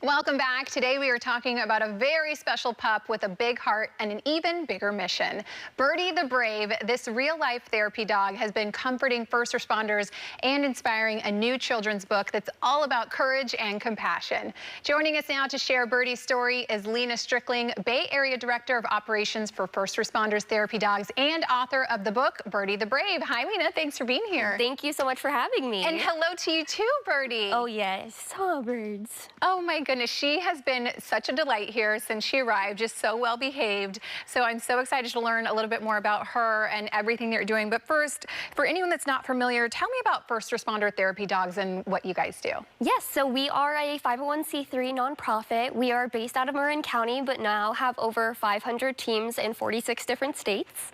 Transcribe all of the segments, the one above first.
Welcome back. Today we are talking about a very special pup with a big heart and an even bigger mission. Birdie the Brave, this real-life therapy dog, has been comforting first responders and inspiring a new children's book that's all about courage and compassion. Joining us now to share Birdie's story is Lena Strickling, Bay Area Director of Operations for First Responders Therapy Dogs and author of the book, Birdie the Brave. Hi, Lena. Thanks for being here. Thank you so much for having me. And hello to you too, Birdie. Oh, yes. Oh, birds. Oh, my goodness. She has been such a delight here since she arrived, just so well behaved. So I'm so excited to learn a little bit more about her and everything that you're doing. But first, for anyone that's not familiar, tell me about First Responder Therapy Dogs and what you guys do. Yes, so we are a 501c3 nonprofit. We are based out of Marin County, but now have over 500 teams in 46 different states,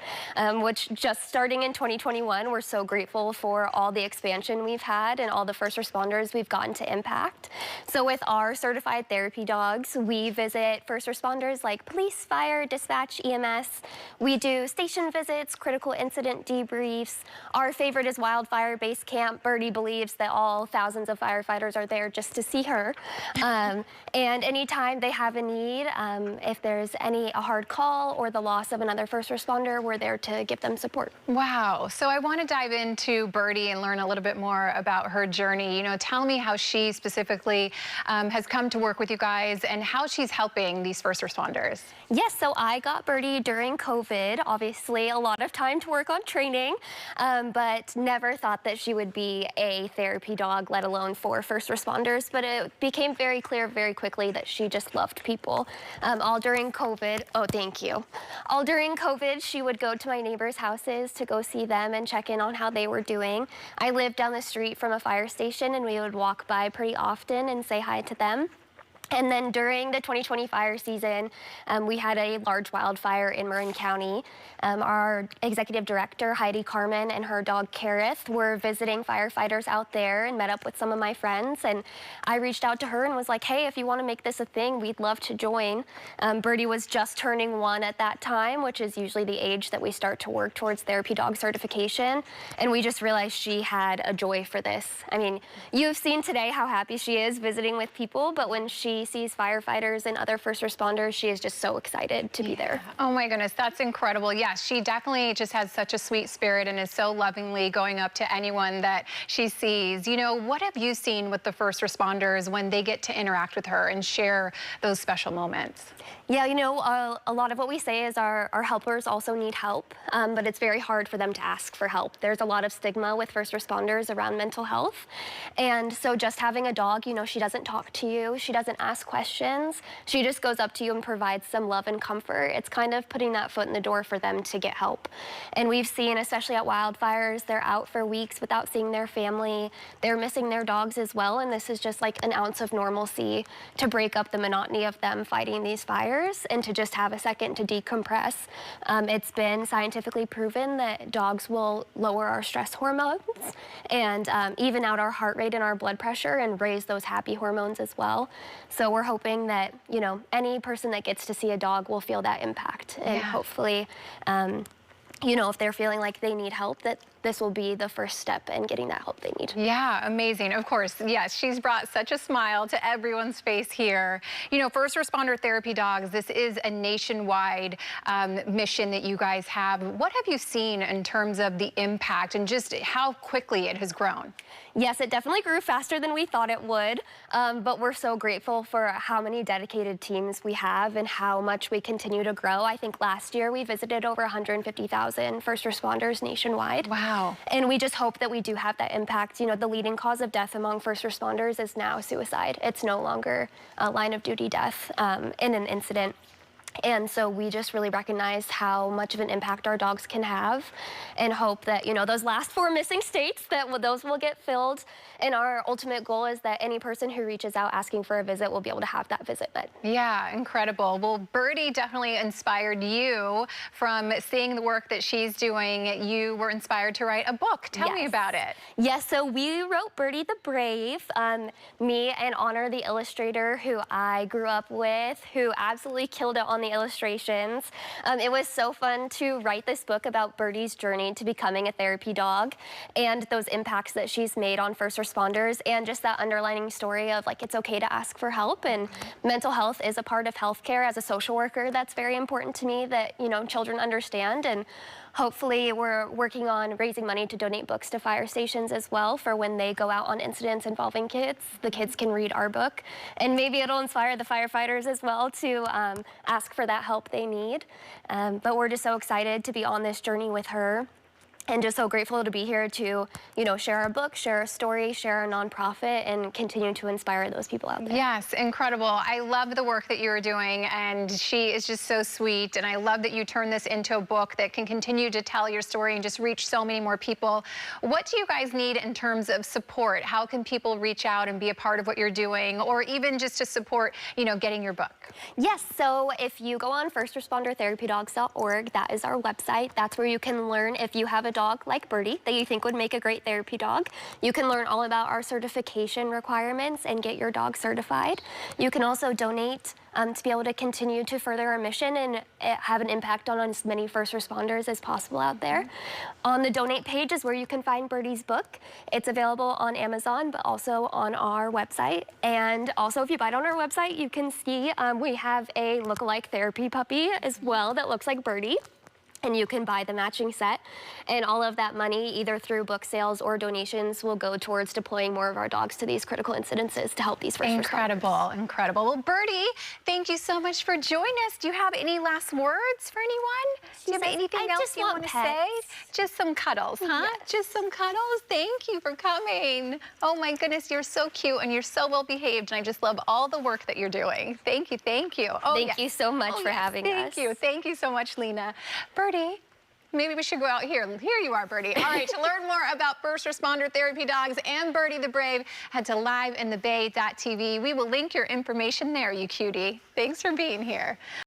which just starting in 2021, we're so grateful for all the expansion we've had and all the first responders we've gotten to impact. So with our certified therapy dogs, we visit first responders like police, fire, dispatch, EMS. We do station visits, critical incident debriefs. Our favorite is Wildfire Base Camp. Birdie believes that all thousands of firefighters are there just to see her. And anytime they have a need, if there's a hard call or the loss of another first responder, we're there to give them support. Wow. So I want to dive into Birdie and learn a little bit more about her journey. You know, tell me how she specifically has come to work with you guys and how she's helping these first responders. Yes, so I got Birdie during COVID. Obviously, a lot of time to work on training, but never thought that she would be a therapy dog, let alone for first responders. But it became very clear very quickly that she just loved people. All during COVID, oh, thank you. All during COVID, she would go to my neighbors' houses to go see them and check in on how they were doing. I lived down the street from a fire station, and we would walk by pretty often and say hi to them. And then during the 2020 fire season, we had a large wildfire in Marin County. Our executive director, Heidi Carmen, and her dog, Kareth, were visiting firefighters out there and met up with some of my friends. And I reached out to her and was like, hey, if you want to make this a thing, we'd love to join. Birdie was just turning 1 at that time, which is usually the age that we start to work towards therapy dog certification. And we just realized she had a joy for this. I mean, you've seen today how happy she is visiting with people, but when she sees firefighters and other first responders, she is just so excited to be there. Oh my goodness, that's incredible. Yes, she definitely just has such a sweet spirit and is so lovingly going up to anyone that she sees. You know, what have you seen with the first responders when they get to interact with her and share those special moments? Yeah, you know, a lot of what we say is our helpers also need help, but it's very hard for them to ask for help. There's a lot of stigma with first responders around mental health. And so just having a dog, you know, she doesn't talk to you, she doesn't ask questions, she just goes up to you and provides some love and comfort. It's kind of putting that foot in the door for them to get help. And we've seen, especially at wildfires, they're out for weeks without seeing their family. They're missing their dogs as well, and this is just like an ounce of normalcy to break up the monotony of them fighting these fires and to just have a second to decompress. It's been scientifically proven that dogs will lower our stress hormones and even out our heart rate and our blood pressure and raise those happy hormones as well. So we're hoping that, you know, any person that gets to see a dog will feel that impact. And hopefully, you know, if they're feeling like they need help, that this will be the first step in getting that help they need. Yeah, amazing. Of course, yes, she's brought such a smile to everyone's face here. You know, First Responder Therapy Dogs, this is a nationwide mission that you guys have. What have you seen in terms of the impact and just how quickly it has grown? Yes, it definitely grew faster than we thought it would, but we're so grateful for how many dedicated teams we have and how much we continue to grow. I think last year we visited over 150,000 first responders nationwide. Wow. And we just hope that we do have that impact. You know, the leading cause of death among first responders is now suicide. It's no longer a line of duty death in an incident. And so we just really recognize how much of an impact our dogs can have and hope that, you know, those last 4 missing states, that those will get filled. And our ultimate goal is that any person who reaches out asking for a visit will be able to have that visit met. Yeah, incredible. Well, Birdie definitely inspired you from seeing the work that she's doing. You were inspired to write a book. Tell me about it. Yes, so we wrote Birdie the Brave. Me and Honor, the illustrator who I grew up with, who absolutely killed it on on the illustrations. It was so fun to write this book about Birdie's journey to becoming a therapy dog and those impacts that she's made on first responders, and just that underlining story of like it's okay to ask for help, and mental health is a part of healthcare. As a social worker, that's very important to me that, you know, children understand. And hopefully we're working on raising money to donate books to fire stations as well, for when they go out on incidents involving kids. The kids can read our book, and maybe it'll inspire the firefighters as well to ask for that help they need. But we're just so excited to be on this journey with her, and just so grateful to be here to, you know, share our book, share our story, share our nonprofit, and continue to inspire those people out there. Yes, incredible. I love the work that you're doing, and she is just so sweet. And I love that you turn this into a book that can continue to tell your story and just reach so many more people. What do you guys need in terms of support? How can people reach out and be a part of what you're doing, or even just to support, you know, getting your book? Yes, so if you go on firstrespondertherapydogs.org, that is our website. That's where you can learn if you have a dog like Birdie that you think would make a great therapy dog. You can learn all about our certification requirements and get your dog certified. You can also donate to be able to continue to further our mission and have an impact on as many first responders as possible out there. On the donate page is where you can find Birdie's book. It's available on Amazon, but also on our website. And also, if you buy it on our website, you can see we have a lookalike therapy puppy as well that looks like Birdie. And you can buy the matching set, and all of that money, either through book sales or donations, will go towards deploying more of our dogs to these critical incidences to help these first responders. Incredible. Well, Birdie, thank you so much for joining us. Do you have any last words for anyone? Do you have anything else you want to say? Just some cuddles, huh? Yes. Just some cuddles? Thank you for coming. Oh my goodness, you're so cute and you're so well behaved, and I just love all the work that you're doing. Thank you, thank you. Oh, thank you so much for having us. Thank you. Thank you so much, Lena. Birdie, maybe we should go out here. Here you are, Birdie. All right, to learn more about first responder therapy dogs and Birdie the Brave, head to liveinthebay.tv. We will link your information there, you cutie. Thanks for being here.